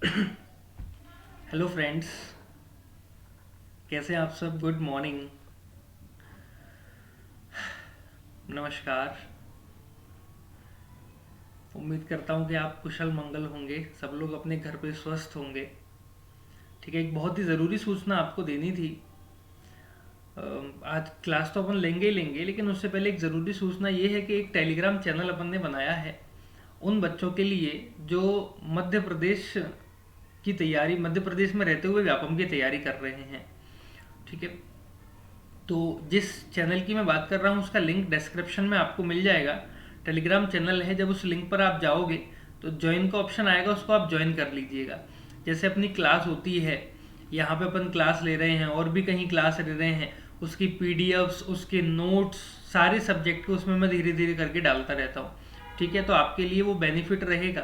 Hello friends, कैसे हैं आप सब। गुड मॉर्निंग, नमस्कार। उम्मीद करता हूं कि आप कुशल मंगल होंगे, सब लोग अपने घर पे स्वस्थ होंगे। ठीक है, एक बहुत ही ज़रूरी सूचना आपको देनी थी। आज क्लास तो अपन लेंगे ही लेंगे, लेकिन उससे पहले एक ज़रूरी सूचना ये है कि एक टेलीग्राम चैनल अपन ने बनाया है उन बच्चों के लिए जो मध्य प्रदेश की तैयारी, मध्य प्रदेश में रहते हुए व्यापम की तैयारी कर रहे हैं। ठीक है, तो जिस चैनल की मैं बात कर रहा हूँ उसका लिंक डिस्क्रिप्शन में आपको मिल जाएगा। टेलीग्राम चैनल है, जब उस लिंक पर आप जाओगे तो ज्वाइन का ऑप्शन आएगा, उसको आप ज्वाइन कर लीजिएगा। जैसे अपनी क्लास होती है, यहाँ पे अपन क्लास ले रहे हैं और भी कहीं क्लास ले रहे हैं, उसकी पीडीएफ्स, उसके नोट्स, सारे सब्जेक्ट के उसमें मैं धीरे धीरे करके डालता रहता हूँ। ठीक है, तो आपके लिए वो बेनिफिट रहेगा।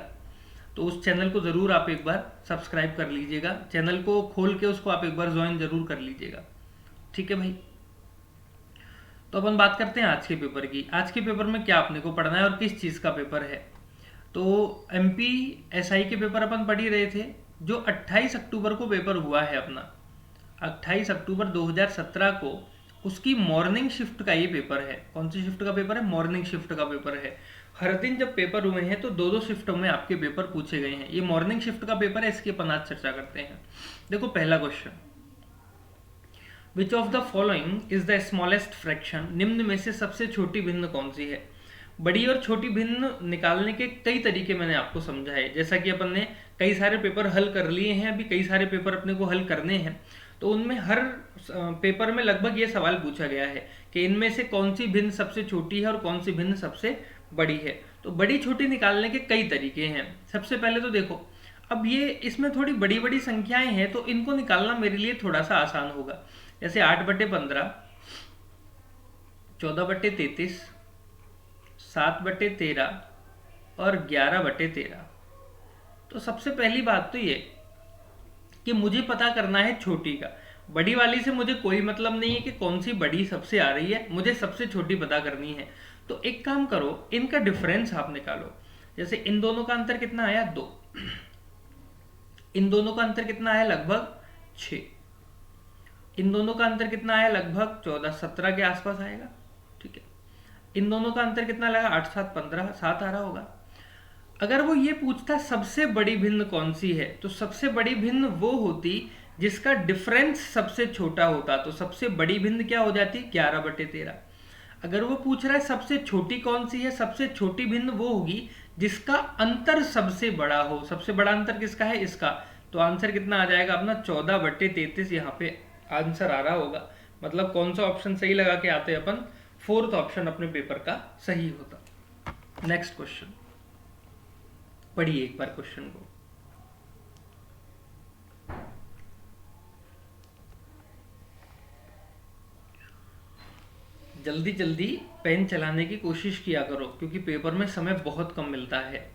तो उस चैनल को ज़रूर आप एक बार सब्सक्राइब कर लीजिएगा, चैनल को खोल के उसको आप एक बार ज्वाइन ज़रूर कर लीजिएगा। ठीक है भाई, तो अपन बात करते हैं आज के पेपर की। आज के पेपर में क्या अपने को पढ़ना है और किस चीज़ का पेपर है। तो एमपी एसआई के पेपर अपन पढ़ ही रहे थे, जो 28 अक्टूबर को पेपर हुआ है अपना। 28 अक्टूबर 2017 को उसकी मॉर्निंग शिफ्ट का ये पेपर है। कौन सी शिफ्ट का पेपर है? मॉर्निंग शिफ्ट का पेपर है। हर दिन जब पेपर हुए हैं तो दो दो शिफ्टों में आपके पेपर पूछे गए हैं। ये मॉर्निंग शिफ्ट का पेपर है, इसकी अपन आज चर्चा करते हैं। देखो, पहला question, which of the following is the smallest fraction, निम्न में से सबसे छोटी भिन्न कौन सी है। बड़ी और छोटी भिन्न निकालने के कई तरीके मैंने आपको समझाए। जैसा कि अपन ने कई सारे पेपर हल कर लिए हैं, अभी कई सारे पेपर अपने को हल करने हैं, तो उनमें हर पेपर में लगभग ये सवाल पूछा गया है कि इनमें से कौन सी भिन्न सबसे छोटी है और कौन सी भिन्न सबसे बड़ी है। तो बड़ी छोटी निकालने के कई तरीके हैं। सबसे पहले तो देखो, अब ये इसमें थोड़ी बड़ी बड़ी संख्याएं हैं तो इनको निकालना मेरे लिए थोड़ा सा आसान होगा। जैसे 8/15, 14/33, 7/13 और 11/13। तो सबसे पहली बात तो ये कि मुझे पता करना है छोटी का। बड़ी वाली से मुझे कोई मतलब नहीं है कि कौन सी बड़ी सबसे आ रही है, मुझे सबसे छोटी पता करनी है। तो एक काम करो, इनका डिफरेंस आप निकालो। जैसे इन दोनों का अंतर कितना आया? 2। इन दोनों का अंतर कितना आया? लगभग 6। इन दोनों का अंतर कितना आया? लगभग 14-17 के आसपास आएगा। ठीक है, इन दोनों का अंतर कितना लगा? 8-7-15, 7 आ रहा होगा। अगर वो ये पूछता सबसे बड़ी भिन्न कौन सी है, तो सबसे बड़ी भिन्न वो होती जिसका डिफरेंस सबसे छोटा होता। तो सबसे बड़ी भिन्न क्या हो जाती? 11/13। अगर वो पूछ रहा है सबसे छोटी कौन सी है, सबसे छोटी भिन्न वो होगी जिसका अंतर सबसे बड़ा हो। सबसे बड़ा अंतर किसका है? इसका। तो आंसर कितना आ जाएगा अपना? 14/33 यहाँ पे आंसर आ रहा होगा। मतलब कौन सा ऑप्शन सही लगा के आते हैं अपन? फोर्थ ऑप्शन अपने पेपर का सही होता। नेक्स्ट क्वेश्चन पढ़िए एक बार क्वेश्चन को। जल्दी जल्दी पेन चलाने की कोशिश किया करो क्योंकि पेपर में समय बहुत कम मिलता है।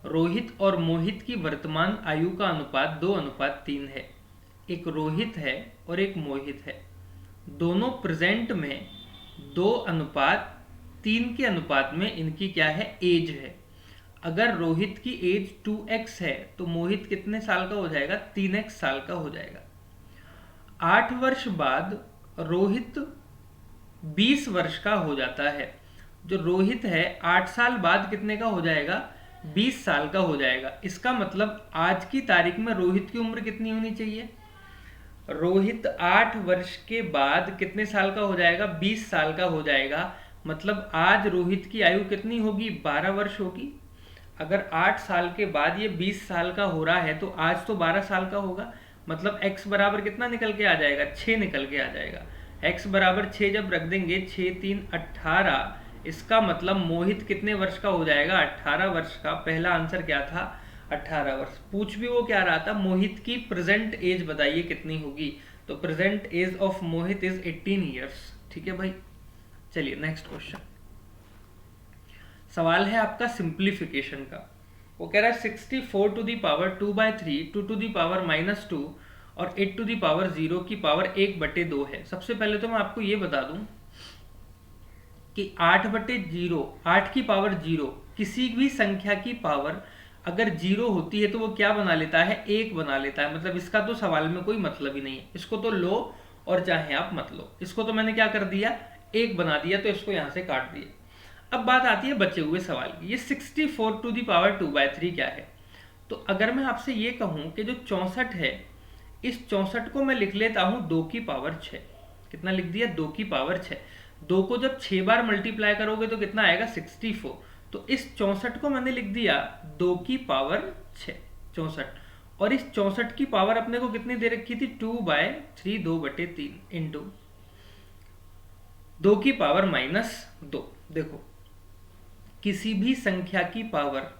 रोहित और मोहित की वर्तमान आयु का अनुपात 2:3 है। एक रोहित है और एक मोहित है, दोनों प्रेजेंट में 2:3 के अनुपात में इनकी क्या है? एज है। अगर रोहित की एज 2x है तो मोहित कितने साल का हो जाएगा? 3x साल का हो जाएगा। 8 वर्ष बाद रोहित 20 वर्ष का हो जाता है। जो रोहित है 8 साल बाद कितने का हो जाएगा? 20 साल का हो जाएगा। इसका मतलब आज की तारीख में रोहित की उम्र कितनी होनी चाहिए? रोहित 8 वर्ष के बाद कितने साल का हो जाएगा? 20 साल का हो जाएगा। मतलब आज रोहित की आयु कितनी होगी? 12 वर्ष होगी। अगर 8 साल के बाद ये 20 साल का हो रहा है तो आज तो 12 साल का होगा। मतलब x बराबर कितना निकल के आ जाएगा? 6 निकल के आ जाएगा। x बराबर 6 जब रख देंगे, 6×3=18। इसका मतलब मोहित कितने वर्ष का हो जाएगा? 18 वर्ष का। पहला आंसर क्या था? 18 वर्ष। पूछ भी वो क्या रहा था? मोहित की प्रेजेंट एज बताइए कितनी होगी। तो present age of Mohit is 18 years. ठीक है भाई, चलिए नेक्स्ट क्वेश्चन। सवाल है आपका सिंप्लीफिकेशन का। वो कह रहा है 64⁻²/3, 2⁻−2 और 8⁻0 की पावर 1/2 है। सबसे पहले तो मैं आपको ये बता दूं कि 8/0, 8 की पावर 0 किसी भी संख्या की पावर अगर 0 होती है तो वो क्या बना लेता है, 1 बना लेता है। मतलब इसका तो सवाल में कोई मतलब ही नहीं है, इसको तो लो और चाहे आप मत लो। इसको तो मैंने क्या कर दिया, 1 बना दिया, तो इसको यहाँ से काट दिया। अब बात आती है बचे हुए सवाल की। ये 64 टू दी पावर 2/3 क्या है। तो अगर मैं आपसे ये कहूँ कि जो 64 है, इस 64 को मैं लिख लेता हूँ 2 की पावर 6। कितना लिख दिया, 2 की पावर 6। 2 को जब 6 बार मल्टीप्लाई करोगे तो कितना आएगा, 64। तो इस 64 को मैंने लिख दिया 2 की पावर 6, 64। और इस 64 की पावर अपने को कितनी दे रखी थी, 2/3, 2/3 इंटू 2 की पावर -2। देखो, किसी भी संख्या की पावर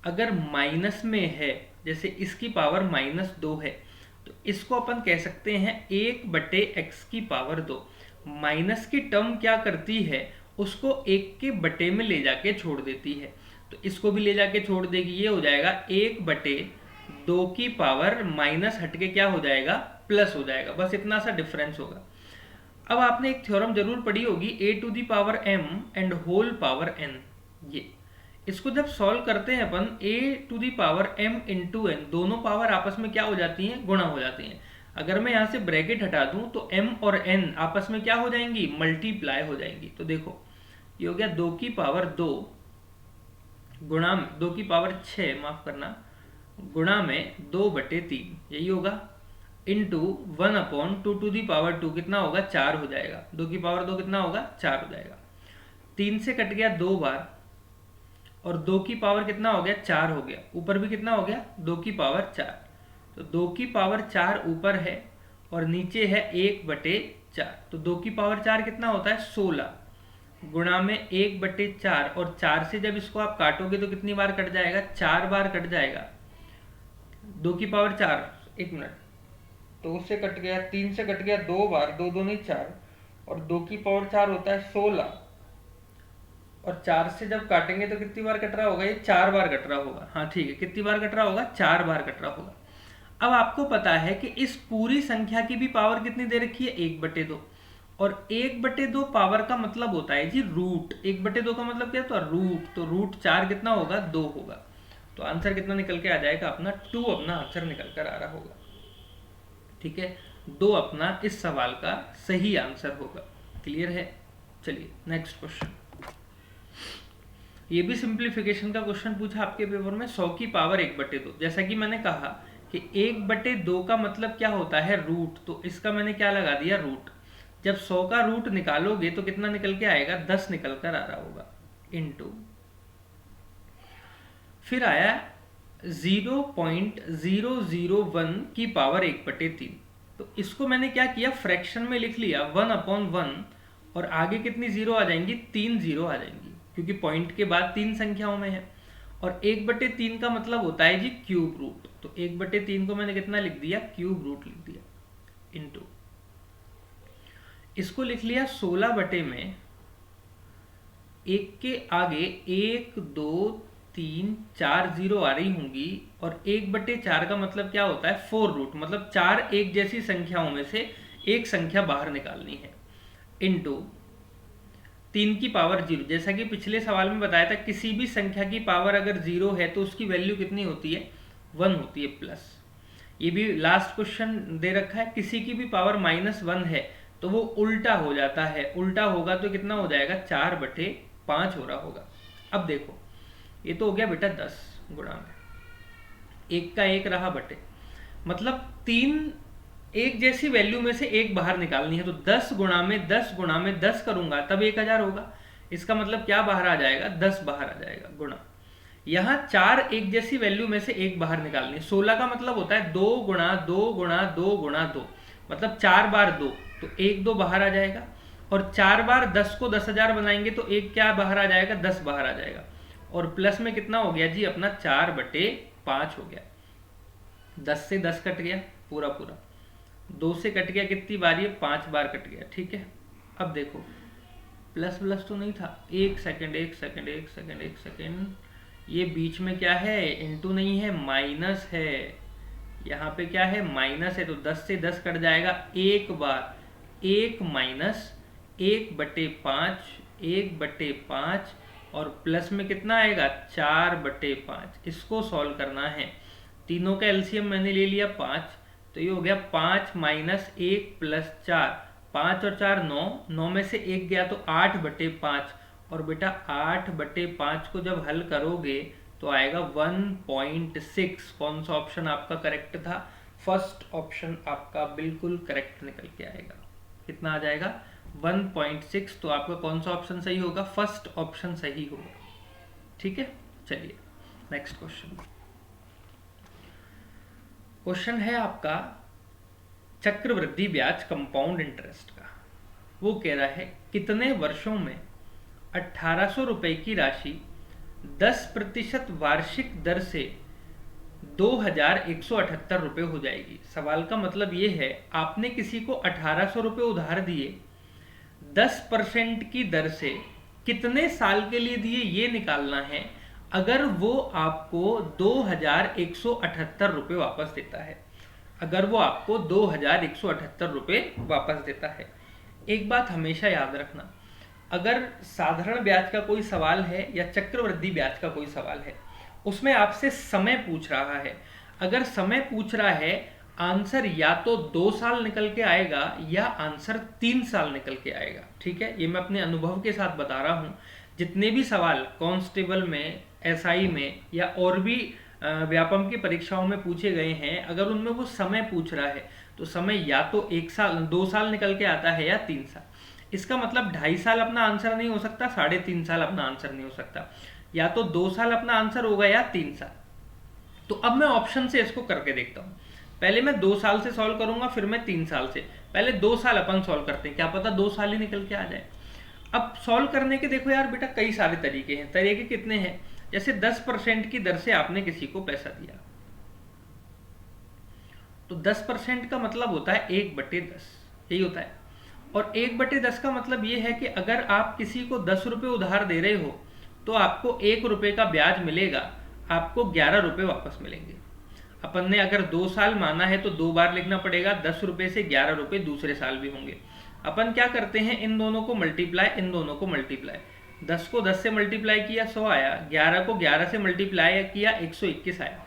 अगर माइनस में है, जैसे इसकी पावर -2 है, तो इसको अपन कह सकते हैं 1/x की पावर 2। माइनस की टर्म क्या करती है, उसको 1 के बटे में ले जाके छोड़ देती है। तो इसको भी ले जाके छोड़ देगी, ये हो जाएगा 1/2 की पावर माइनस हटके क्या हो जाएगा, प्लस हो जाएगा। बस इतना सा डिफरेंस होगा। अब आपने एक थ्योरम जरूर पढ़ी होगी, a⁴m and whole power n। ये इसको जब सॉल्व करते हैं अपन, a⁴m इंटू n, दोनों पावर आपस में क्या हो जाती हैं, गुणा हो जाती हैं। अगर मैं यहाँ से ब्रैकेट हटा दूं तो m और n आपस में क्या हो जाएंगी, मल्टीप्लाई हो जाएंगी। तो देखो, ये हो गया 2 की पावर 2 गुणा में 2 की पावर 6, माफ करना, गुणा में 2/3, यही होगा, इंटू 1/2 टू दी पावर 2 कितना होगा, 4 हो जाएगा। 2 की पावर 2 कितना होगा, 4 हो जाएगा। 3 से कट गया 2 बार, और 2 की पावर कितना हो गया, 4 हो गया। ऊपर भी कितना हो गया, 2 की पावर 4। तो 2 की पावर 4 ऊपर है और नीचे है 1/4। तो 2 की पावर 4 कितना होता है, 16, गुणा में 1/4। और 4 से जब इसको आप काटोगे तो कितनी बार कट जाएगा, 4 बार कट जाएगा। 2 की पावर 4, एक मिनट, 2 से कट गया, 3 से कट गया 2 बार, 2 दूनी 4, और 2 की पावर 4 होता है 16, और 4 से जब काटेंगे तो कितनी बार कट रहा होगा, ये 4 बार कट रहा होगा। हाँ ठीक है, कितनी बार कट रहा होगा, 4 बार कट रहा होगा। अब आपको पता है कि इस पूरी संख्या की भी पावर कितनी दे रखी है, 1/2। और 1/2 पावर का मतलब होता है जी रूट। 1/2 का मतलब क्या होता है, रूट। तो रूट 4 कितना होगा, 2 होगा। तो आंसर कितना निकल के आ जाएगा अपना, 2 अपना आंसर निकल कर आ रहा होगा। ठीक है, 2 अपना इस सवाल का सही आंसर होगा। क्लियर है। चलिए नेक्स्ट क्वेश्चन। ये भी सिंप्लीफिकेशन का क्वेश्चन पूछा आपके पेपर में, 100 की पावर 1/2। जैसा कि मैंने कहा कि 1/2 का मतलब क्या होता है, रूट। तो इसका मैंने क्या लगा दिया, रूट। जब 100 का रूट निकालोगे तो कितना निकल के आएगा, 10 निकल कर आ रहा होगा, इंटू फिर आया 0.001 की पावर 1/3। तो इसको मैंने क्या किया, फ्रैक्शन में लिख लिया 1/1, और आगे कितनी जीरो आ जाएंगी, 3 जीरो आ जाएंगी, क्योंकि पॉइंट के बाद 3 संख्याओं में है। और 1/3 का मतलब होता है जी क्यूब रूट। तो 1/3 को मैंने कितना लिख दिया, क्यूब रूट लिख दिया, इंटू इसको लिख लिया 16 बटे में, एक के आगे 1 2 3 4 जीरो आ रही होंगी, और 1/4 का मतलब क्या होता है, 4 रूट, मतलब 4 एक जैसी संख्याओं में से एक संख्या बाहर निकालनी है, इंटू 3 की पावर 0। जैसा कि पिछले सवाल में बताया था, किसी भी संख्या की पावर अगर 0 है तो उसकी वैल्यू कितनी होती है, 1 होती है, प्लस। ये भी लास्ट क्वेश्चन दे रखा है, किसी की भी पावर -1 है तो वो उल्टा हो जाता है। उल्टा होगा तो कितना हो जाएगा, 4/5 हो रहा होगा। अब देखो, ये तो हो गया बेटा 10 गुणा में, एक का एक रहा बटे, मतलब 3 एक जैसी वैल्यू में से एक बाहर निकालनी है। तो 10 गुणा में 10 गुणा में 10 करूंगा तब 1000 होगा। इसका मतलब क्या बाहर आ जाएगा, 10 बाहर आ जाएगा, गुणा। यहाँ 4 एक जैसी वैल्यू में से एक बाहर निकालनी है। 16 का मतलब होता है 2 गुणा 2 गुणा 2 गुणा 2, मतलब 4 बार 2, तो 1 2 बाहर आ जाएगा। और 4 बार 10 को 10,000 बनाएंगे तो एक क्या बाहर आ जाएगा, 10 बाहर आ जाएगा। और प्लस में कितना हो गया जी अपना, 4/5 हो गया। 10 से 10 कट गया पूरा पूरा, 2 से कट गया कितनी बार, ये 5 बार कट गया। ठीक है, अब देखो प्लस प्लस तो नहीं था, एक सेकंड, ये बीच में क्या है, इनटू नहीं है, माइनस है। यहाँ पे क्या है, माइनस है, तो 10 से 10 कट जाएगा एक बार, 1 - 1/5, 1/5, और प्लस में कितना आएगा 4/5। इसको सॉल्व करना है। तीनों का एलसीएम मैंने ले लिया 5, तो ये हो गया 5 - 1 + 4। 5 और 4 9, 9 में से 1 गया तो 8/5। और बेटा 8/5 को जब हल करोगे तो आएगा 1.6। कौन सा ऑप्शन आपका करेक्ट था? फर्स्ट ऑप्शन आपका बिल्कुल करेक्ट निकल के आएगा। कितना आ जाएगा? 1.6। तो आपका कौन सा ऑप्शन सही होगा? फर्स्ट ऑप्शन सही होगा। ठीक है, चलिए नेक्स्ट क्वेश्चन। क्वेश्चन है आपका चक्रवृद्धि ब्याज कंपाउंड इंटरेस्ट का। वो कह रहा है कितने वर्षों में 1800 रुपए की राशि 10% वार्षिक दर से 2178 रुपये हो जाएगी। सवाल का मतलब ये है, आपने किसी को 1800 रुपये उधार दिए, 10% की दर से कितने साल के लिए दिए ये निकालना है। अगर वो आपको 2178 रुपये वापस देता है, अगर वो आपको 2178 रुपये वापस देता है। एक बात हमेशा याद रखना, अगर साधारण ब्याज का कोई सवाल है या चक्रवृद्धि ब्याज का कोई सवाल है, उसमें आपसे समय पूछ रहा है। अगर समय पूछ रहा है, आंसर या तो 2 साल निकल के आएगा या आंसर 3 साल निकल के आएगा। ठीक है, ये मैं अपने अनुभव के साथ बता रहा हूँ। जितने भी सवाल कांस्टेबल में, एसआई में या और भी व्यापम की परीक्षाओं में पूछे गए हैं, अगर उनमें वो समय पूछ रहा है तो समय या तो 1 साल 2 साल निकल के आता है या 3 साल। इसका मतलब 2.5 साल अपना आंसर नहीं हो सकता, 3.5 साल अपना आंसर नहीं हो सकता। या तो 2 साल अपना आंसर होगा या 3 साल। तो अब मैं ऑप्शन से इसको करके देखता हूँ। पहले मैं 2 साल से सॉल्व करूंगा, फिर मैं 3 साल से। पहले 2 साल अपन सॉल्व करते हैं, क्या पता 2 साल ही निकल के आ जाए। अब सॉल्व करने के देखो यार बेटा कई सारे तरीके हैं। तरीके कितने हैं? जैसे 10% की दर से आपने किसी को पैसा दिया, तो 10% का मतलब होता है 1/10, यही होता है। और 1/10 का मतलब ये है कि अगर आप किसी को 10 रुपये उधार दे रहे हो तो आपको 1 रुपये का ब्याज मिलेगा, आपको 11 रुपये वापस मिलेंगे। अपन ने अगर 2 साल माना है तो 2 बार लिखना पड़ेगा, 10 रुपये से 11 रुपये दूसरे साल भी होंगे। अपन क्या करते हैं, इन दोनों को मल्टीप्लाई, इन दोनों को मल्टीप्लाई। 10 को 10 से मल्टीप्लाई किया 100 आया, 11 को 11 से मल्टीप्लाई किया 121 आया।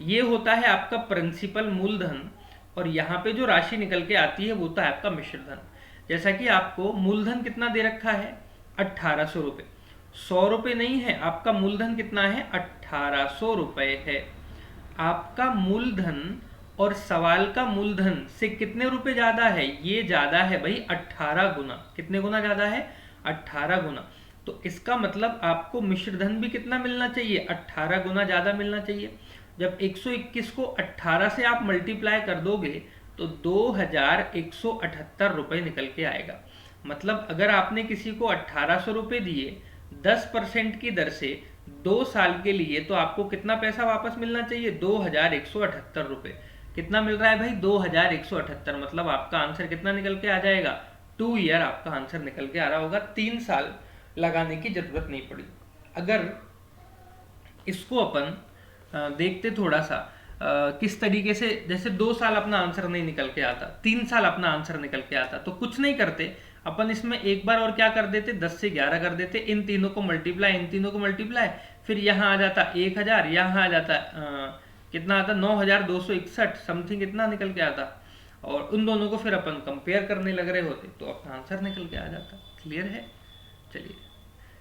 ये होता है आपका प्रिंसिपल मूलधन, और यहाँ पे जो राशि निकल के आती है वो होता है आपका मिश्र धन। जैसा कि आपको मूलधन कितना दे रखा है 1800 रुपये, 100 रुपये नहीं है, आपका मूलधन कितना है 1800 रुपये है। आपका मूलधन और सवाल का मूलधन से कितने रुपए ज्यादा है? ये ज्यादा है भाई 18 गुना। कितने गुना ज्यादा है? 18 गुना। तो इसका मतलब आपको मिश्र धन भी कितना मिलना चाहिए? 18 गुना ज्यादा मिलना चाहिए। जब 121 को 18 से आप मल्टीप्लाई कर दोगे तो 2178 रुपये निकल के आएगा। मतलब अगर आपने किसी को 1800 रुपये दिए 10% की दर से 2 साल के लिए, तो आपको कितना पैसा वापस मिलना चाहिए? 2178 रुपये। कितना मिल रहा है भाई? 2178। मतलब आपका आंसर कितना निकल के आ जाएगा? 2 ईयर आपका आंसर निकल के आ रहा होगा। 3 साल लगाने की जरूरत नहीं पड़ी। अगर इसको अपन देखते थोड़ा सा किस तरीके से, जैसे 2 साल अपना आंसर नहीं निकल के आता, 3 साल अपना आंसर निकल के आता, तो कुछ नहीं करते अपन, इसमें एक बार और क्या कर देते, 10 से 11 कर देते, इन तीनों को मल्टीप्लाई, इन तीनों को मल्टीप्लाई, फिर यहाँ आ जाता 1000, यहाँ आ जाता कितना आता 9261 समथिंग, इतना निकल के आता, और उन दोनों को फिर अपन कंपेयर करने लग रहे होते तो अपना आंसर निकल के आ जाता। क्लियर है? चलिए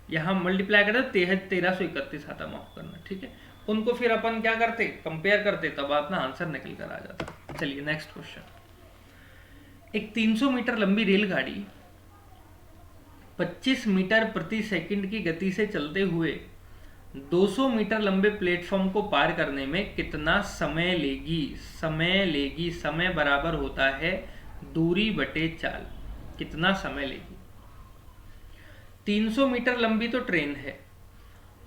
यहाँ मल्टीप्लाई करते 1331 आता, माफ करना, ठीक है। उनको फिर अपन क्या करते, कंपेयर करते, तब अपना आंसर निकल कर आ जाता। चलिए नेक्स्ट क्वेश्चन। एक 300 मीटर लंबी रेलगाड़ी 25 मीटर प्रति सेकंड की गति से चलते हुए 200 मीटर लंबे प्लेटफॉर्म को पार करने में कितना समय लेगी? समय बराबर होता है दूरी बटे चाल। कितना समय लेगी? 300 मीटर लंबी तो ट्रेन है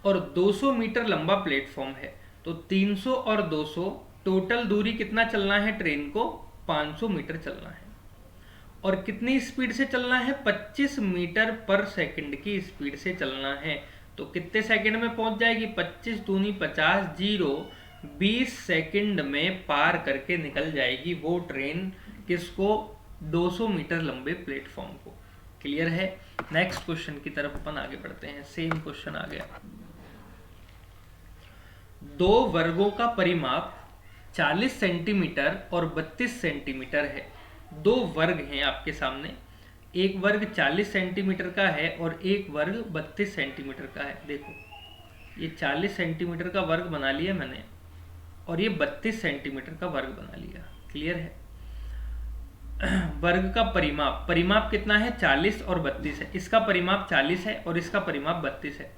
और 200 मीटर लंबा प्लेटफॉर्म है, तो 300 और 200 टोटल दूरी कितना चलना है ट्रेन को? 500 मीटर चलना है। और कितनी स्पीड से चलना है? 25 मीटर पर सेकंड की स्पीड से चलना है। तो कितने सेकंड में पहुंच जाएगी? 25 दूनी 50, 20 सेकंड में पार करके निकल जाएगी वो ट्रेन। किसको? 200 मीटर लंबे प्लेटफॉर्म को। क्लियर है। नेक्स्ट क्वेश्चन की तरफ अपन आगे बढ़ते हैं। सेम क्वेश्चन आ गया। दो वर्गों का परिमाप 40 सेंटीमीटर और 32 सेंटीमीटर है। दो वर्ग हैं आपके सामने, एक वर्ग 40 सेंटीमीटर का है और एक वर्ग 32 सेंटीमीटर का है। देखो ये 40 सेंटीमीटर का वर्ग बना लिया मैंने और ये 32 सेंटीमीटर का वर्ग बना लिया। क्लियर है। वर्ग का परिमाप, परिमाप कितना है 40 और 32 है। इसका परिमाप 40 है और इसका परिमाप 32 है।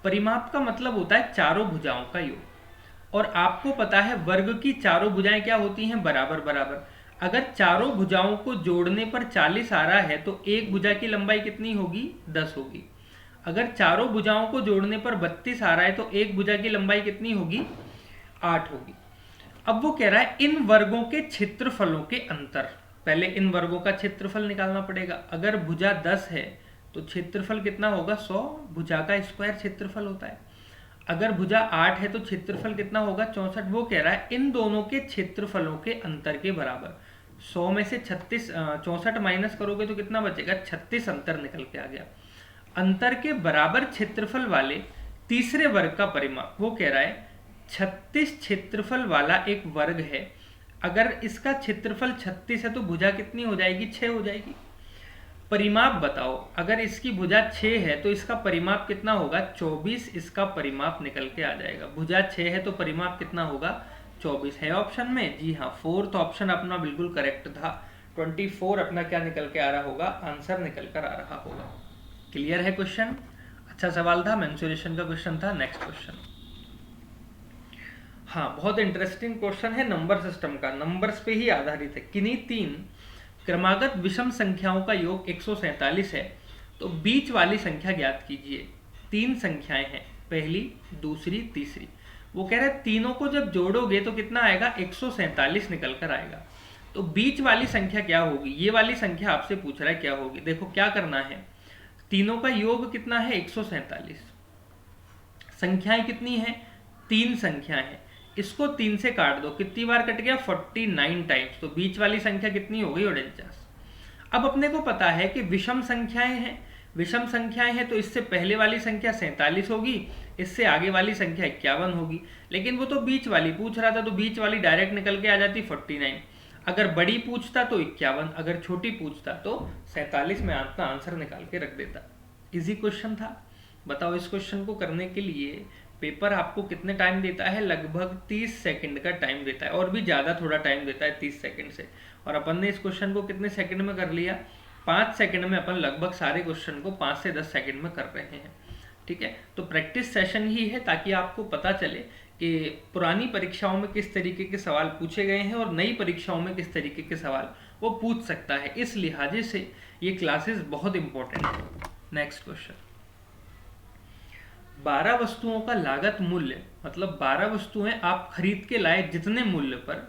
परिमाप का मतलब होता है चारों भुजाओं का योग। और आपको पता है वर्ग की चारों भुजाएं क्या होती हैं, बराबर बराबर। अगर चारों भुजाओं को जोड़ने पर 40 आ रहा है तो एक भुजा की लंबाई कितनी होगी, 10 होगी। अगर चारों भुजाओं को जोड़ने पर 32 आ रहा है तो एक भुजा की लंबाई कितनी होगी, 8 होगी। अब वो कह रहा है इन वर्गों के क्षेत्रफलों के अंतर। पहले इन वर्गों का क्षेत्रफल निकालना पड़ेगा। अगर भुजा 10 है तो क्षेत्रफल कितना होगा, 100 भुजा का स्क्वायर क्षेत्रफल होता है। अगर भुजा 8 है तो क्षेत्रफल कितना होगा, 64। वो कह रहा है इन दोनों के क्षेत्रफलों के अंतर के बराबर। 100 में से 64 माइनस करोगे तो कितना बचेगा, 36 अंतर निकल के आ गया। अंतर के बराबर क्षेत्रफल वाले तीसरे वर्ग का परिमाप। वो कह रहा है 36 क्षेत्रफल वाला एक वर्ग है। अगर इसका क्षेत्रफल 36 है तो भुजा कितनी हो जाएगी, 6 हो जाएगी। परिमाप बताओ, अगर इसकी भुजा 6 है तो इसका परिमाप कितना होगा, 24 इसका परिमाप निकल के आ जाएगा। भुजा 6 है तो परिमाप कितना होगा, 24 है ऑप्शन में। जी हाँ, फोर्थ ऑप्शन अपना बिल्कुल करेक्ट था। 24 अपना क्या निकल के आ रहा होगा, आंसर निकल कर आ रहा होगा। क्लियर है क्वेश्चन। अच्छा सवाल था, मेंसुरेशन का क्वेश्चन था। नेक्स्ट क्वेश्चन, हाँ बहुत इंटरेस्टिंग क्वेश्चन है, नंबर सिस्टम का, नंबर्स पे ही आधारित है। किन्हीं तीन क्रमागत विषम संख्याओं का योग 147 है तो बीच वाली संख्या ज्ञात कीजिए। तीन संख्याएं हैं, पहली, दूसरी, तीसरी। वो कह रहे हैं तीनों को जब जोड़ोगे तो कितना आएगा, 147 निकल कर आएगा। तो बीच वाली संख्या क्या होगी, ये वाली संख्या आपसे पूछ रहा है क्या होगी। देखो क्या करना है, तीनों का योग कितना है, 147। संख्याएं कितनी है, तीन संख्याएं हैं। इसको 3 से काट दो, कितनी बार कट गया, 49 टाइम्स। तो बीच वाली संख्या कितनी हो गई, 49। अब अपने को पता है कि विषम संख्याएं हैं, विषम संख्याएं हैं तो इससे पहले वाली संख्या 47 होगी, इससे आगे वाली संख्या 51 होगी। लेकिन वो तो बीच वाली पूछ रहा था तो बीच वाली डायरेक्ट निकल के आ जाती 49। अगर बड़ी पूछता तो 51, अगर छोटी पूछता तो 47 में अपना आंसर निकाल के रख देता। इजी क्वेश्चन था। बताओ इस क्वेश्चन को करने के लिए पेपर आपको कितने टाइम देता है, लगभग 30 सेकंड का टाइम देता है, और भी ज़्यादा थोड़ा टाइम देता है 30 सेकंड से। और अपन ने इस क्वेश्चन को कितने सेकंड में कर लिया, 5 सेकंड में। अपन लगभग सारे क्वेश्चन को 5 से 10 सेकंड में कर रहे हैं। ठीक है, तो प्रैक्टिस सेशन ही है ताकि आपको पता चले कि पुरानी परीक्षाओं में किस तरीके के सवाल पूछे गए हैं और नई परीक्षाओं में किस तरीके के सवाल वो पूछ सकता है। इस लिहाजे से ये क्लासेस बहुत इंपॉर्टेंट है। नेक्स्ट क्वेश्चन, 12 वस्तुओं का लागत मूल्य, मतलब 12 वस्तुएं आप खरीद के लाए जितने मूल्य पर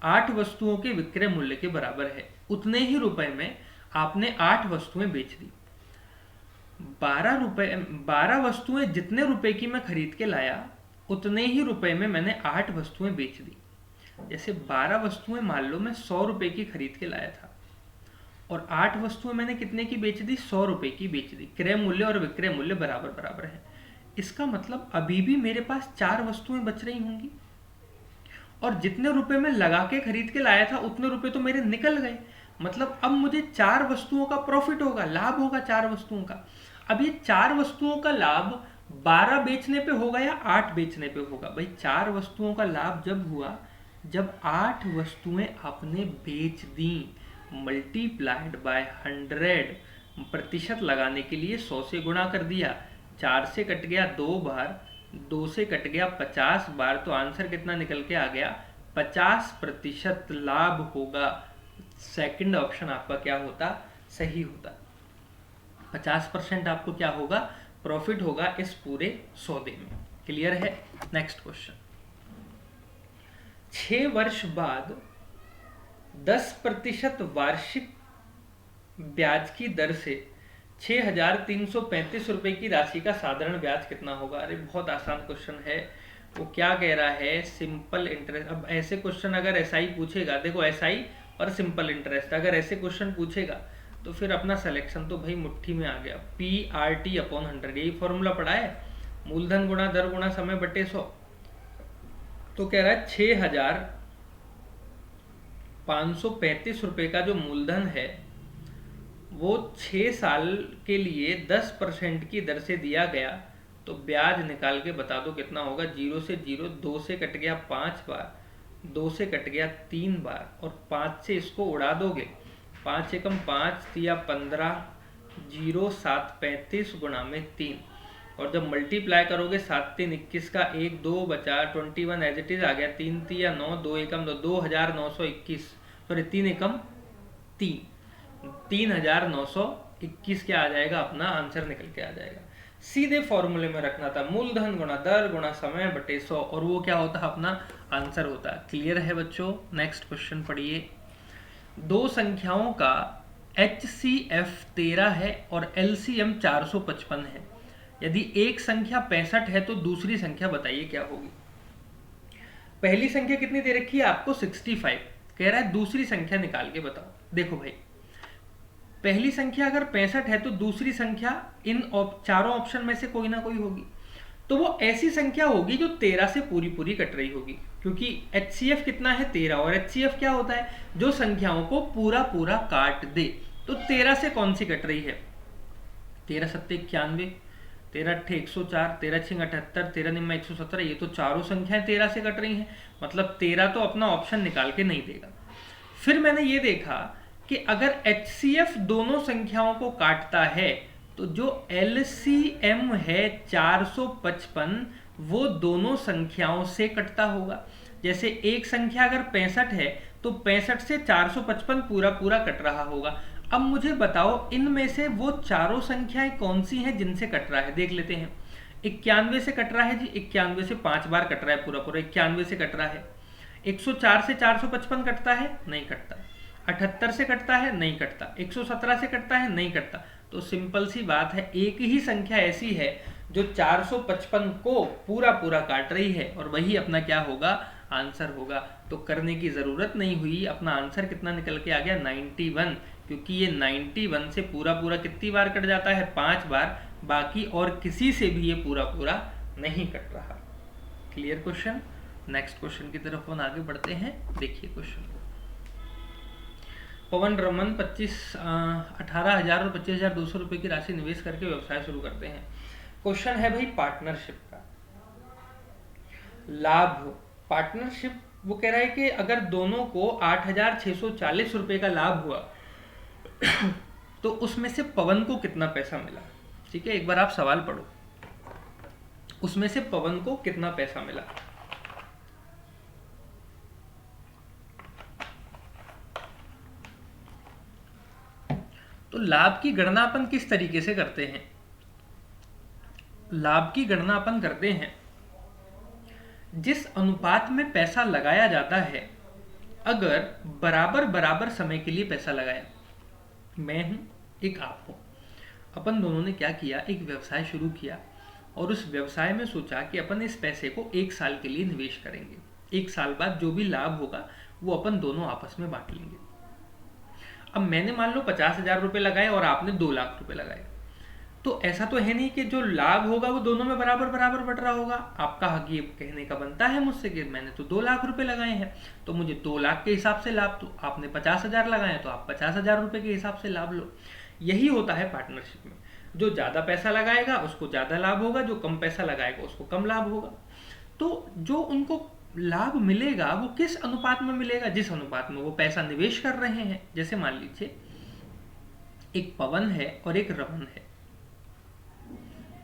8 वस्तुओं के विक्रय मूल्य के बराबर है, उतने ही रुपए में आपने 8 वस्तुएं बेच दी। 12 वस्तुएं जितने रुपए की मैं खरीद के लाया उतने ही रुपए में मैंने 8 वस्तुएं बेच दी। जैसे 12 वस्तुएं मान लो मैं 100 रुपए की खरीद के लाया था और 8 वस्तुएं मैंने कितने की बेच दी, 100 रुपए की बेच दी। क्रय मूल्य और विक्रय मूल्य बराबर बराबर है। इसका मतलब अभी भी मेरे पास 4 वस्तुएं बच रही होंगी और जितने रुपए मैं लगा के खरीद के लाया था उतने रुपए तो मेरे निकल गए। मतलब अब मुझे 4 वस्तुओं का प्रॉफिट होगा, लाभ होगा 4 वस्तुओं का। अब ये 4 वस्तुओं का लाभ 12 बेचने पे होगा या 8 बेचने पे होगा। भाई 4 वस्तुओं का लाभ जब हुआ जब 8 वस्तुएं आपने बेच दी। मल्टीप्लाइड बाय 100, प्रतिशत लगाने के लिए 100 से गुणा कर दिया। 4 से कट गया 2 बार, 2 से कट गया 50 बार, तो आंसर कितना निकल के आ गया, 50% लाभ होगा। सेकंड ऑप्शन आपका क्या होता, सही होता। 50% आपको क्या होगा, प्रॉफिट होगा इस पूरे सौदे में। क्लियर है। नेक्स्ट क्वेश्चन, 6 वर्ष बाद 10% वार्षिक ब्याज की दर से 6,335 रुपए की राशि का साधारण ब्याज कितना होगा। अरे बहुत आसान क्वेश्चन है। वो क्या कह रहा है, सिंपल इंटरेस्ट। अब ऐसे क्वेश्चन अगर एसआई पूछेगा, देखो एसआई और सिंपल इंटरेस्ट, अगर ऐसे क्वेश्चन पूछेगा तो फिर अपना सिलेक्शन तो भाई मुट्ठी में आ गया, PRT/100, यही फॉर्मूला पढ़ा है, मूलधन गुणा दर गुणा समय बटे 100। तो कह रहा है 6,535 रुपये का जो मूलधन है वो 6 साल के लिए 10% की दर से दिया गया, तो ब्याज निकाल के बता दो कितना होगा। 0 से 0, 2 से कट गया 5 बार, 2 से कट गया 3 बार, और 5 से इसको उड़ा दोगे, 5 एकम 5 दिया 15, 0 7 35 गुणा में 3, और जब मल्टीप्लाई करोगे 7 3 21 का 1 2 बचा 21 एज इट इज आ गया, 3 तिया 9, 2 एकम 2, 2921, सॉरी 3 एकम 3, 3921 क्या आ जाएगा, अपना आंसर निकल के आ जाएगा। सीधे फॉर्मूले में रखना था, मूलधन गुणा दर गुणा समय बटे 100, और वो क्या होता है, अपना आंसर होता है। क्लियर है बच्चों? नेक्स्ट क्वेश्चन पढ़िए। दो संख्याओं का HCF 13 है और LCM 455 है। यदि एक संख्या 65 है तो दूसरी संख्या बताइए क्या होगी। पहली संख्या कितनी दे रखी है आपको? 65। कह रहा है दूसरी संख्या निकाल के बताओ। देखो भाई, पहली संख्या अगर 65 है तो दूसरी संख्या इन चारों ऑप्शन में से कोई ना कोई होगी, तो वो ऐसी संख्या होगी जो 13 से पूरी पूरी कट रही होगी, क्योंकि HCF कितना है? 13, और HCF क्या होता है? जो संख्याओं को पूरा पूरा काट दे। तो 13 से कौन सी कट रही है? 13 7 91, 13 8 104, 13 6 78, 13 9 117, ये तो चारों संख्याएं 13 से कट रही हैं, मतलब 13 तो अपना ऑप्शन निकाल के नहीं देगा। फिर मैंने ये देखा कि अगर HCF दोनों संख्याओं को काटता है तो जो LCM है 455 वो दोनों संख्याओं से कटता होगा। जैसे एक संख्या अगर 65 है तो 65 से 455 पूरा पूरा कट रहा होगा। अब मुझे बताओ इनमें से वो चारों संख्याएं कौन सी हैं जिनसे कट रहा है, देख लेते हैं। 91 से कट रहा है जी, 91 से 5 बार कट रहा है, पूरा पूरा 91 से कट रहा है। 104 से 455 कटता है? नहीं कटता। 78 से कटता है? नहीं कटता। 117 से कटता है? नहीं कटता। तो सिंपल सी बात है, एक ही संख्या ऐसी है जो 455 को पूरा पूरा काट रही है, और वही अपना क्या होगा? आंसर होगा। तो करने की जरूरत नहीं हुई, अपना आंसर कितना निकल के आ गया? 91, क्योंकि ये 91 से पूरा पूरा कितनी बार कट जाता है? 5 बार, बाकी और किसी से भी ये पूरा पूरा नहीं कट रहा। Clear question? नेक्स्ट क्वेश्चन की तरफ हम आगे बढ़ते हैं। देखिए क्वेश्चन। पवन रमन 18,000 और 25,200 रुपये की राशि निवेश करके व्यवसाय शुरू करते हैं। क्वेश्चन है भाई पार्टनरशिप का। लाभ, पार्टनरशिप, वो कह रहा है कि अगर दोनों को 8,640 रुपये का लाभ हुआ तो उसमें से पवन को कितना पैसा मिला। ठीक है, एक बार आप सवाल पढ़ो, उसमें से पवन को कितना पैसा मिला। तो लाभ की गणना अपन किस तरीके से करते हैं? लाभ की गणना अपन करते हैं जिस अनुपात में पैसा लगाया जाता है, अगर बराबर बराबर समय के लिए पैसा लगाया, मैं हूं एक आप हो, अपन दोनों ने क्या किया, एक व्यवसाय शुरू किया, और उस व्यवसाय में सोचा कि अपन इस पैसे को 1 साल के लिए निवेश करेंगे। 1 साल बाद जो भी लाभ होगा वो अपन दोनों आपस में बांट लेंगे। अब मैंने मान लो 50,000 रुपये लगाए और आपने 2 लाख रुपए लगाए, तो ऐसा तो है नहीं कि जो लाभ होगा वो दोनों में बराबर बराबर बट रहा होगा। आपका हक ये कहने का बनता है मुझसे कि मैंने तो 2 लाख रुपए लगाए हैं, तो मुझे 2 लाख के हिसाब से लाभ, तो आपने 50,000 लगाए तो आप 50,000 रुपये के हिसाब से लाभ लो। यही होता है पार्टनरशिप में, जो ज़्यादा पैसा लगाएगा उसको ज़्यादा लाभ होगा, जो कम पैसा लगाएगा उसको कम लाभ होगा। तो जो उनको लाभ मिलेगा वो किस अनुपात में मिलेगा? जिस अनुपात में वो पैसा निवेश कर रहे हैं। जैसे मान लीजिए एक पवन है और एक रमन है।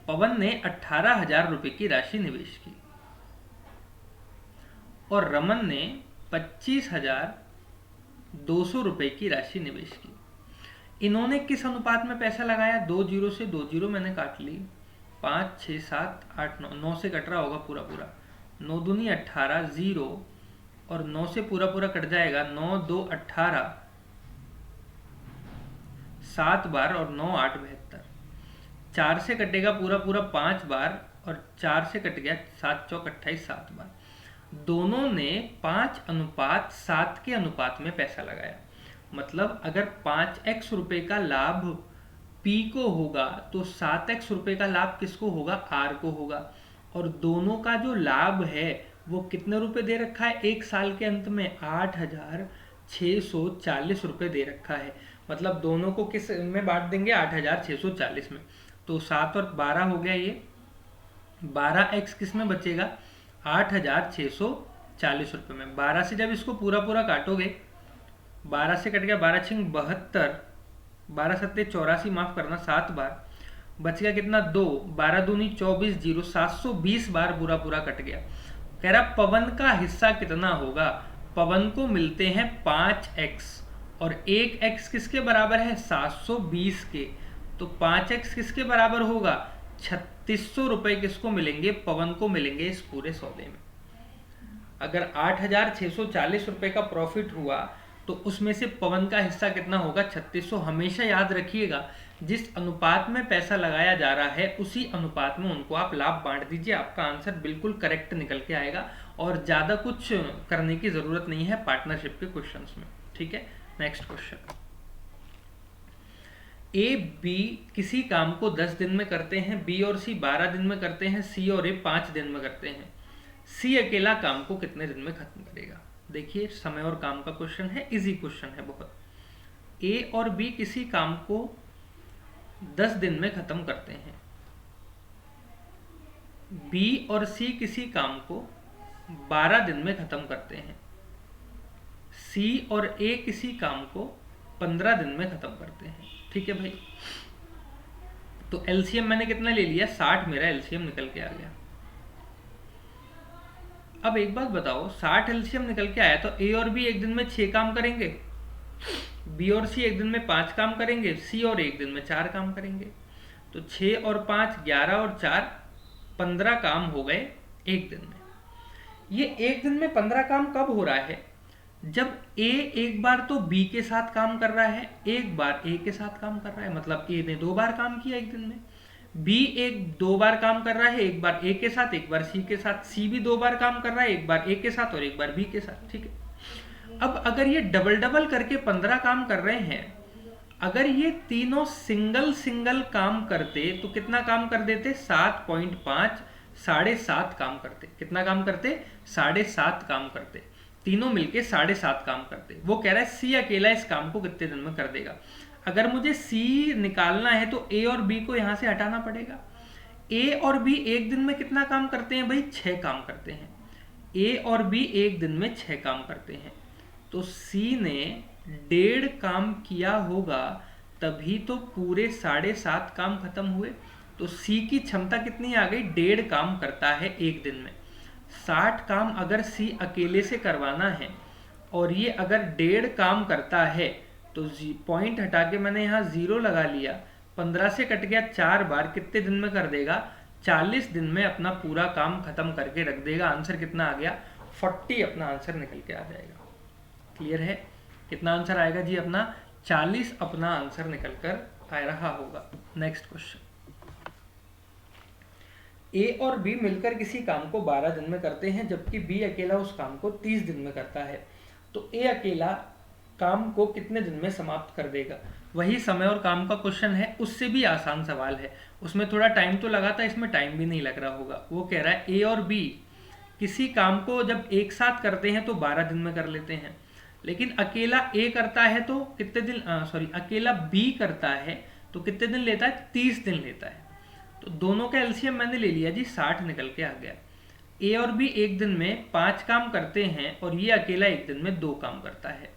पवन ने 18,000 रुपए की राशि निवेश की और रमन ने 25,200 रुपए की राशि निवेश की। इन्होंने किस अनुपात में पैसा लगाया? 2 0 से 2 0 मैंने काट ली, 5 6 7 8 9, 9 से कट रहा होगा पूरा पूरा, 9 दूनी 18, 0 और 9 से पूरा पूरा कट जाएगा, 9 2 18, 7 बार और 9 8 72, 4 से कटेगा पूरा पूरा 5 बार और 4 से कट गया 7 चौक 28, 7 बार। दोनों ने 5:7 के अनुपात में पैसा लगाया, मतलब अगर 5x रुपए का लाभ P को होगा तो 7x रुपए का लाभ किसको होगा, R को होगा। और दोनों का जो लाभ है वो कितने रुपए दे रखा है एक साल के अंत में, 8,640 रुपए दे रखा है। मतलब दोनों को किस में बांट देंगे, 8,640 में। तो 7 और 12 हो गया, ये 12x किस में बचेगा, 8,640 रुपए में। 12 से जब इसको पूरा पूरा काटोगे, 12 से कट गया 12 छिंग 72, 12 सत्ते 84, माफ करना 7 बार, बच गया कितना 2, 12 दूनी 24, 0 720 बार पूरा पूरा कट गया। कह रहा पवन का हिस्सा कितना होगा, पवन को मिलते हैं 5x और 1x किसके बराबर है, 720 के। तो 5x किसके बराबर होगा, 3600 रुपए किसको मिलेंगे, पवन को मिलेंगे इस पूरे सौदे में। अगर 8,640 रुपए का प्रॉफिट हुआ तो उसमें से पवन का हिस्सा कितना होगा, 3600। हमेशा याद रखिएगा, जिस अनुपात में पैसा लगाया जा रहा है उसी अनुपात में उनको आप लाभ बांट दीजिए, आपका आंसर बिल्कुल करेक्ट निकल के आएगा। और ज़्यादा कुछ करने की ज़रूरत नहीं है पार्टनरशिप के क्वेश्चंस में। ठीक है, नेक्स्ट क्वेश्चन। ए बी किसी काम को 10 दिन में करते हैं, बी और सी 12 दिन में करते हैं, सी और ए 5 दिन में करते हैं। सी अकेला काम को कितने दिन में खत्म करेगा। देखिए समय और काम का क्वेश्चन है, इजी क्वेश्चन है बहुत। ए और बी किसी काम को 10 दिन में खत्म करते हैं, बी और सी किसी काम को 12 दिन में खत्म करते हैं, सी और ए किसी काम को 15 दिन में खत्म करते हैं। ठीक है भाई, तो एलसीएम मैंने कितना ले लिया, 60 मेरा एलसीएम निकल के आ गया। अब एक बात बताओ, 60 एलसीएम निकल के आया तो ए और बी एक दिन में 6 काम करेंगे, बी और सी एक दिन में 5 काम करेंगे, सी और एक दिन में 4 काम करेंगे। तो 6 और 5 11 और 4 15 काम हो गए एक दिन में। ये एक दिन में 15 काम कब हो रहा है, जब ए एक बार तो बी के साथ काम कर रहा है, एक बार ए के साथ काम कर रहा है, मतलब ए ने 2 बार काम किया एक दिन में। बी एक 2 बार काम कर रहा है, एक बार ए के साथ एक बार सी के साथ, सी भी 2 बार काम कर रहा है, एक बार ए के साथ और एक बार बी के साथ। ठीक है, अब अगर ये डबल डबल करके 15 काम कर रहे हैं, अगर ये तीनों सिंगल सिंगल काम करते तो कितना काम कर देते, 7.5, 7.5 काम करते। कितना काम करते, 7.5 काम करते, तीनों मिलके 7.5 काम करते। वो कह रहा है सी अकेला इस काम को कितने दिन में कर देगा। अगर मुझे सी निकालना है तो ए और बी को यहां से हटाना पड़ेगा। ए और बी एक दिन में कितना काम करते हैं भाई, 6 काम करते हैं। ए और बी एक दिन में 6 काम करते हैं, तो सी ने 1.5 काम किया होगा, तभी तो पूरे 7.5 काम खत्म हुए। तो सी की क्षमता कितनी आ गई, 1.5 काम करता है एक दिन में। 60 काम अगर सी अकेले से करवाना है और ये अगर 1.5 काम करता है, तो पॉइंट हटा के मैंने यहाँ 0 लगा लिया, 15 से कट गया 4 बार, कितने दिन में कर देगा, 40 दिन में अपना पूरा काम खत्म करके रख देगा। आंसर कितना आ गया, 40 अपना आंसर निकल के आ जाएगा। क्लियर है, कितना आंसर आएगा जी अपना, 40 अपना आंसर निकल कर आ रहा होगा। नेक्स्ट क्वेश्चन, ए और बी मिलकर किसी काम को 12 दिन में करते हैं, जबकि बी अकेला उस काम को 30 दिन में करता है। तो ए अकेला काम को कितने दिन में समाप्त कर देगा। वही समय और काम का क्वेश्चन है, उससे भी आसान सवाल है, उसमें थोड़ा टाइम तो लगा था, इसमें टाइम भी नहीं लग रहा होगा। वो कह रहा है ए और बी किसी काम को जब एक साथ करते हैं तो 12 दिन में कर लेते हैं, लेकिन अकेला ए करता है तो कितने दिन, अकेला बी करता है तो कितने दिन लेता है, 30 दिन लेता है। तो दोनों का एलसीएम मैंने ले लिया जी, 60 निकल के आ गया। ए और बी एक दिन में 5 काम करते हैं और ये अकेला एक दिन में 2 काम करता है।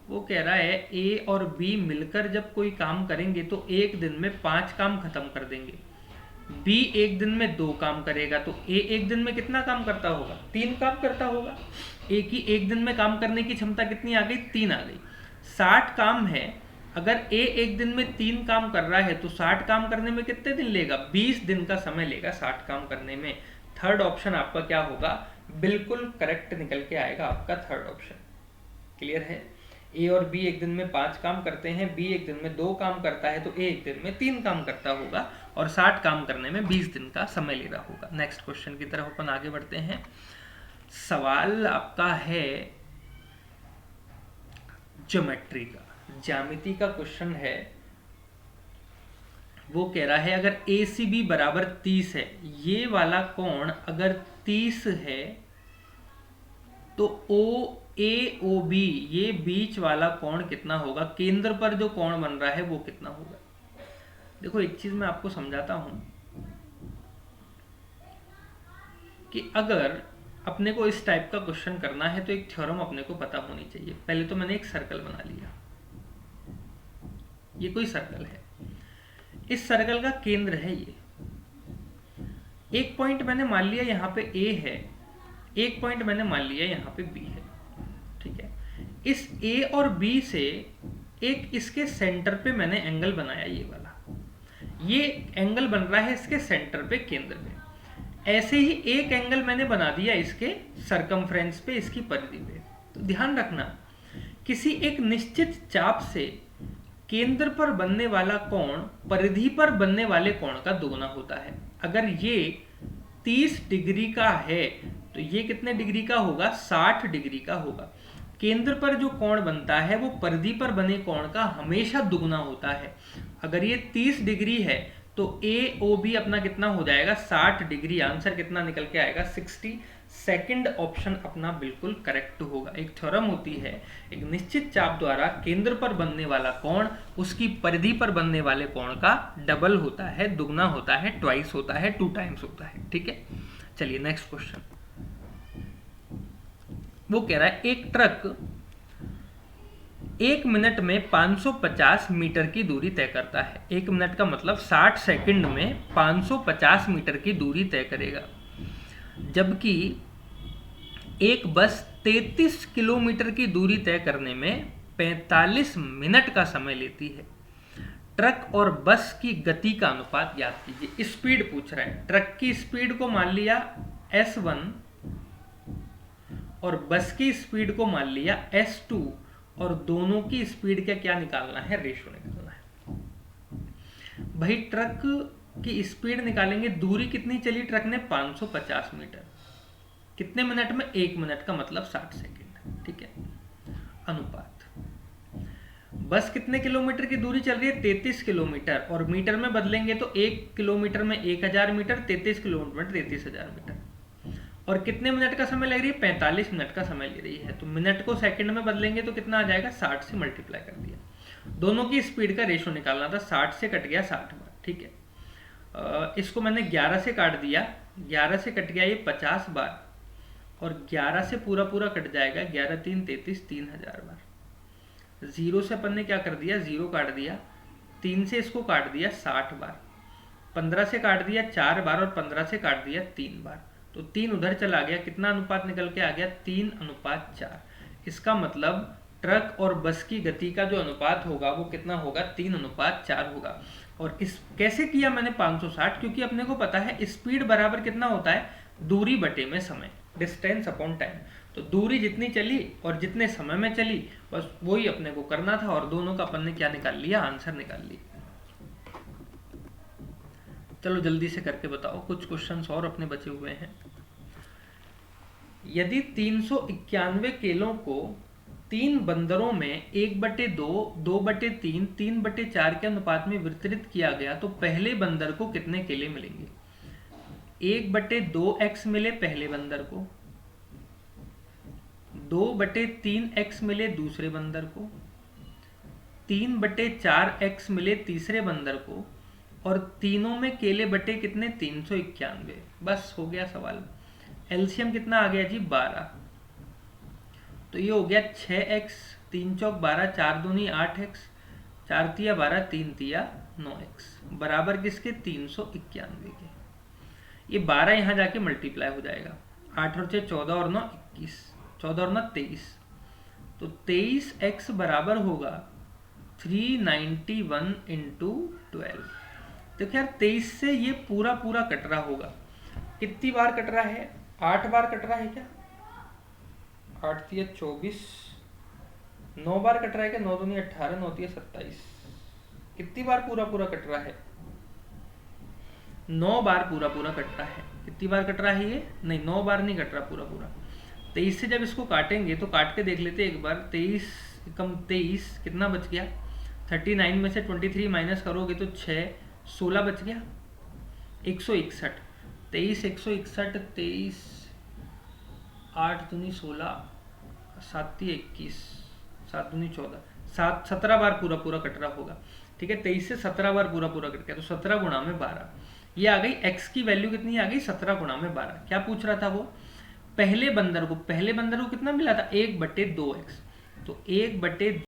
वो कह रहा है ए और बी मिलकर जब कोई काम करेंगे तो एक दिन में 5 काम खत्म कर देंगे, बी एक दिन में 2 काम करेगा, तो ए एक दिन में कितना काम करता होगा, 3 काम करता होगा। ए की एक दिन में काम करने की क्षमता कितनी आ गई, 3 आ गई। 60 काम है, अगर ए एक दिन में 3 काम कर रहा है तो 60 काम करने में कितने दिन लेगा, 20 दिन का समय लेगा 60 काम करने में। थर्ड ऑप्शन आपका क्या होगा, बिल्कुल करेक्ट निकल के आएगा आपका थर्ड ऑप्शन। क्लियर है, ए और बी एक दिन में 5 काम करते हैं, बी एक दिन में 2 काम करता है, तो ए एक दिन में 3 काम करता होगा और 60 काम करने में 20 दिन का समय ले रहा होगा। नेक्स्ट क्वेश्चन की तरफ अपन आगे बढ़ते हैं। सवाल आपका है ज्योमेट्री का। ज्यामिति का क्वेश्चन है। वो कह रहा है अगर ए सी बी बराबर 30 है, ये वाला कोण अगर 30 है तो ओ ए ओ बी, ये बीच वाला कोण कितना होगा, केंद्र पर जो कोण बन रहा है वो कितना होगा। देखो एक चीज मैं आपको समझाता हूं कि अगर अपने को इस टाइप का क्वेश्चन करना है तो एक थ्योरम अपने को पता होनी चाहिए। पहले तो मैंने एक सर्कल बना लिया, ये कोई सर्कल है, इस सर्कल का केंद्र है ये। एक पॉइंट मैंने मान लिया यहाँ पे ए है, एक पॉइंट मैंने मान लिया यहाँ पे बी है, ठीक है। इस ए और बी से एक इसके सेंटर पे मैंने एंगल बनाया, ये वाला, ये एंगल बन रहा है इसके सेंटर पे, केंद्र पे। ऐसे ही एक एंगल मैंने बना दिया इसके सरकमफ्रेंस पे, इसकी परिधि पे। तो ध्यान रखना, किसी एक निश्चित चाप से केंद्र पर बनने वाला कोण परिधि पर बनने वाले कोण का दोगुना होता है। अगर ये 30 डिग्री का है तो ये कितने डिग्री का होगा, 60 डिग्री का होगा। केंद्र पर जो कोण बनता है वो परिधि पर बने कोण का हमेशा दुगुना होता है। अगर ये 30 डिग्री है तो ए ओ बी अपना कितना हो जाएगा, 60 डिग्री। आंसर कितना निकल के आएगा, 60। सेकंड ऑप्शन अपना बिल्कुल करेक्ट होगा। एक थ्योरम होती है, एक निश्चित चाप द्वारा केंद्र पर बनने वाला कोण उसकी परिधि पर बनने वाले कोण का डबल होता है, दुगना होता है, ट्वाइस होता है, 2 टाइम्स होता है, ठीक है। चलिए नेक्स्ट क्वेश्चन। वो कह रहा है एक ट्रक 1 मिनट में 550 मीटर की दूरी तय करता है। 1 मिनट का मतलब 60 सेकंड में 550 मीटर की दूरी तय करेगा, जबकि एक बस 33 किलोमीटर की दूरी तय करने में 45 मिनट का समय लेती है। ट्रक और बस की गति का अनुपात ज्ञात कीजिए। स्पीड पूछ रहा है, ट्रक की स्पीड को मान लिया S1 और बस की स्पीड को मान लिया S2, और दोनों की स्पीड का क्या निकालना है, रेशो निकालना है। भाई ट्रक की स्पीड निकालेंगे, दूरी कितनी चली ट्रक ने, 550 मीटर, कितने मिनट में, 1 मिनट का मतलब 60 सेकंड, ठीक है। अनुपात, बस कितने किलोमीटर की दूरी चल रही है, 33 किलोमीटर, और मीटर में बदलेंगे तो 1 किलोमीटर में 1000 मीटर, 33 किलोमीटर 33,000 मीटर, और कितने मिनट का समय लग रही है, 45 मिनट का समय ले रही है। तो मिनट को सेकंड में बदलेंगे तो कितना आ जाएगा, 60 से मल्टीप्लाई कर दिया। दोनों की स्पीड का रेशो निकालना था, 60 से कट गया 60 बार, ठीक है। इसको मैंने 11 से काट दिया, 11 से कट गया ये 50 बार, और 11 से पूरा पूरा कट जाएगा, 11 3 33, 3000 बार। 0 से अपन ने क्या कर दिया, 0 काट दिया, 3 से इसको काट दिया 60 बार, 15 से काट दिया 4 बार, और 15 से काट दिया 3 बार। तो 3 उधर चला गया, कितना अनुपात निकल के आ गया, 3:4। इसका मतलब ट्रक और बस की गति का जो अनुपात होगा वो कितना होगा, 3:4 होगा। और इस कैसे किया मैंने 560, क्योंकि अपने को पता है स्पीड बराबर कितना होता है, दूरी बटे में समय, डिस्टेंस अपॉन टाइम। तो दूरी जितनी चली और जितने समय में चली, बस वही अपने को करना था, और दोनों का अपन ने क्या निकाल लिया, आंसर निकाल लिया। चलो जल्दी से करके बताओ, कुछ क्वेश्चंस और अपने बचे हुए हैं। यदि 391 केलों को 3 बंदरों में 1/2, 2/3, 3/4 के अनुपात में वितरित किया गया तो पहले बंदर को कितने केले मिलेंगे। 1/2x मिले पहले बंदर को, 2/3x मिले दूसरे बंदर को, 3/4x मिले तीसरे बंदर को, और तीनों में केले बटे कितने, 391। बस हो गया सवाल। एलसीएम कितना आ गया जी, 12। तो ये हो गया 6x, 3 चौक 12, 4 दूनी 8x, 4 तिया 12, 3 तिया 9x, बराबर किसके, 391 के। ये 12 यहाँ जाके मल्टीप्लाई हो जाएगा, 8 और 6 14 और 9 21, 14 और 9 23, तो 23x बराबर होगा 391 इंटू 12। देखो यार 23 से ये पूरा पूरा कट रहा होगा, कितनी बार कट रहा है, 8 बार कट रहा है क्या, 8 तिया 24, 9 बार कट रहा है क्या, 9 दूनी 18, 9 तिया 27, कितनी बार पूरा पूरा कट रहा है, 9 बार पूरा पूरा कट रहा है। कितनी बार कट रहा है ये, नहीं 9 बार नहीं कट रहा पूरा पूरा। 23 से जब इसको काटेंगे तो काट के देख लेते एक बार, 23 कम 23, कितना बच गया? 39 में से 23 माइनस करोगे तो 6, 16 बच गया, 161। 23, 161, 23, 8 दूनी 16, 7 × 21, 7 दूनी 14, 17 बार पूरा पूरा कट रहा होगा। ठीक है, 23 से 17 बार पूरा पूरा कट गया, तो 17 गुणा में 12 ये आ गई। x की वैल्यू कितनी आ गई? 17 गुणा में 12। क्या पूछ रहा था वो? पहले बंदर को कितना मिला था? 1/2x। तो 1/2